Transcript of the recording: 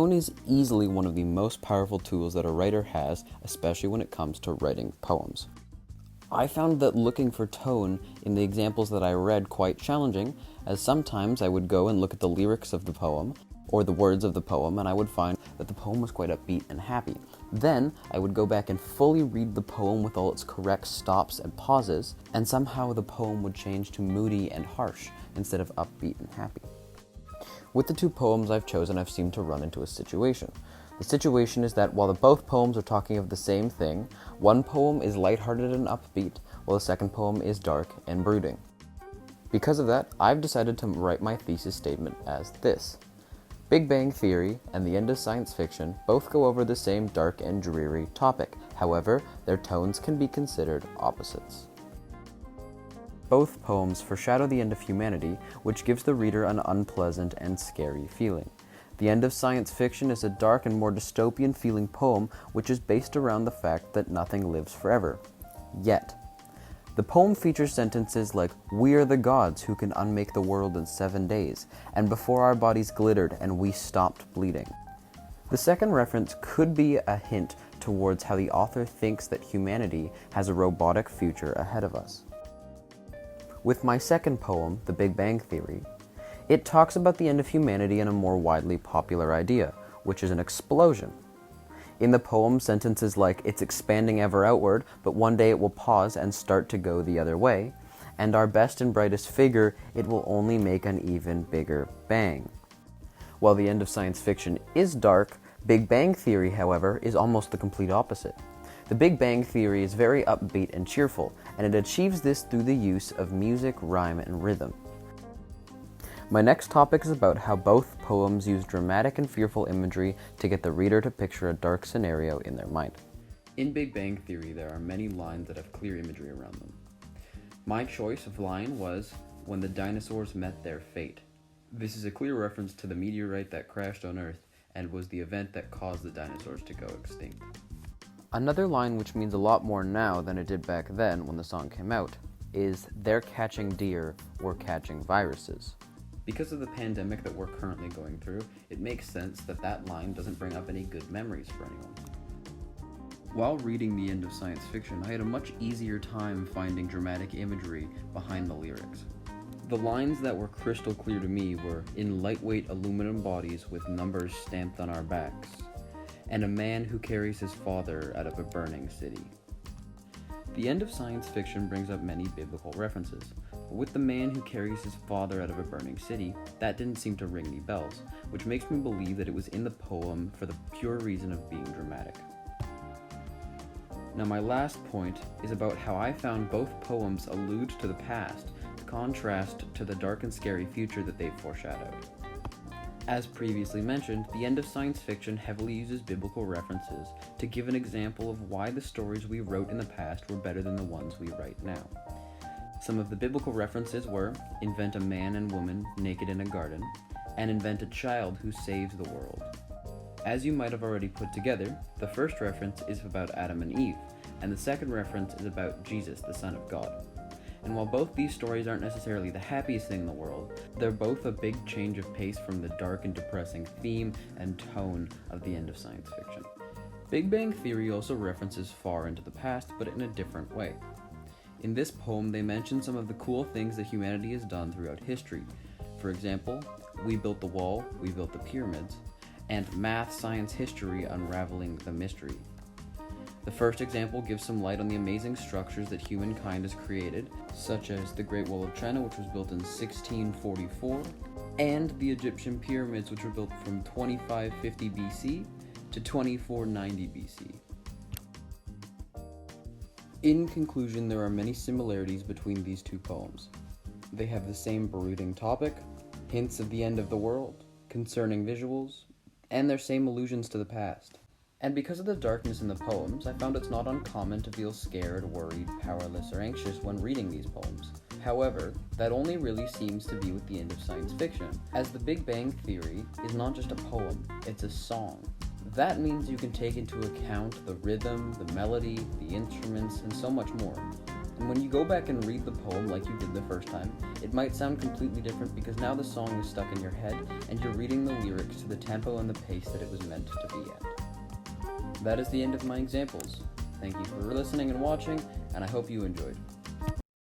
Tone is easily one of the most powerful tools that a writer has, especially when it comes to writing poems. I found that looking for tone in the examples that I read quite challenging, as sometimes I would go and look at the lyrics of the poem, or the words of the poem, and I would find that the poem was quite upbeat and happy. Then, I would go back and fully read the poem with all its correct stops and pauses, and somehow the poem would change to moody and harsh, instead of upbeat and happy. With the two poems I've chosen, I've seemed to run into a situation. The situation is that while both poems are talking of the same thing, one poem is lighthearted and upbeat, while the second poem is dark and brooding. Because of that, I've decided to write my thesis statement as this. Big Bang Theory and The End of Science Fiction both go over the same dark and dreary topic. However, their tones can be considered opposites. Both poems foreshadow the end of humanity, which gives the reader an unpleasant and scary feeling. The End of Science Fiction is a dark and more dystopian feeling poem which is based around the fact that nothing lives forever. Yet, the poem features sentences like, "We are the gods who can unmake the world in 7 days, and before our bodies glittered and we stopped bleeding." The second reference could be a hint towards how the author thinks that humanity has a robotic future ahead of us. With my second poem, The Big Bang Theory, it talks about the end of humanity in a more widely popular idea, which is an explosion. In the poem, sentences like, "It's expanding ever outward, but one day it will pause and start to go the other way," and "Our best and brightest figure, it will only make an even bigger bang." While The End of Science Fiction is dark, Big Bang Theory, however, is almost the complete opposite. The Big Bang Theory is very upbeat and cheerful, and it achieves this through the use of music, rhyme, and rhythm. My next topic is about how both poems use dramatic and fearful imagery to get the reader to picture a dark scenario in their mind. In Big Bang Theory, there are many lines that have clear imagery around them. My choice of line was, "When the dinosaurs met their fate." This is a clear reference to the meteorite that crashed on Earth and was the event that caused the dinosaurs to go extinct. Another line which means a lot more now than it did back then when the song came out is, "They're catching deer, we're catching viruses." Because of the pandemic that we're currently going through, it makes sense that that line doesn't bring up any good memories for anyone. While reading The End of Science Fiction, I had a much easier time finding dramatic imagery behind the lyrics. The lines that were crystal clear to me were, "In lightweight aluminum bodies with numbers stamped on our backs," and "A man who carries his father out of a burning city." The End of Science Fiction brings up many biblical references, but with "the man who carries his father out of a burning city," that didn't seem to ring any bells, which makes me believe that it was in the poem for the pure reason of being dramatic. Now my last point is about how I found both poems allude to the past, in contrast to the dark and scary future that they foreshadowed. As previously mentioned, The End of Science Fiction heavily uses biblical references to give an example of why the stories we wrote in the past were better than the ones we write now. Some of the biblical references were, "Invent a man and woman naked in a garden," and "Invent a child who saves the world." As you might have already put together, the first reference is about Adam and Eve, and the second reference is about Jesus, the Son of God. And while both these stories aren't necessarily the happiest thing in the world, they're both a big change of pace from the dark and depressing theme and tone of The End of Science Fiction. Big Bang Theory also references far into the past, but in a different way. In this poem, they mention some of the cool things that humanity has done throughout history. For example, "We built the wall, we built the pyramids," and "Math, science, history, unraveling the mystery." The first example gives some light on the amazing structures that humankind has created, such as the Great Wall of China, which was built in 1644, and the Egyptian pyramids, which were built from 2550 BC to 2490 BC. In conclusion, there are many similarities between these two poems. They have the same brooding topic, hints of the end of the world, concerning visuals, and their same allusions to the past. And because of the darkness in the poems, I found it's not uncommon to feel scared, worried, powerless, or anxious when reading these poems. However, that only really seems to be with The End of Science Fiction, as The Big Bang Theory is not just a poem, it's a song. That means you can take into account the rhythm, the melody, the instruments, and so much more. And when you go back and read the poem like you did the first time, it might sound completely different because now the song is stuck in your head and you're reading the lyrics to the tempo and the pace that it was meant to be at. That is the end of my examples. Thank you for listening and watching, and I hope you enjoyed.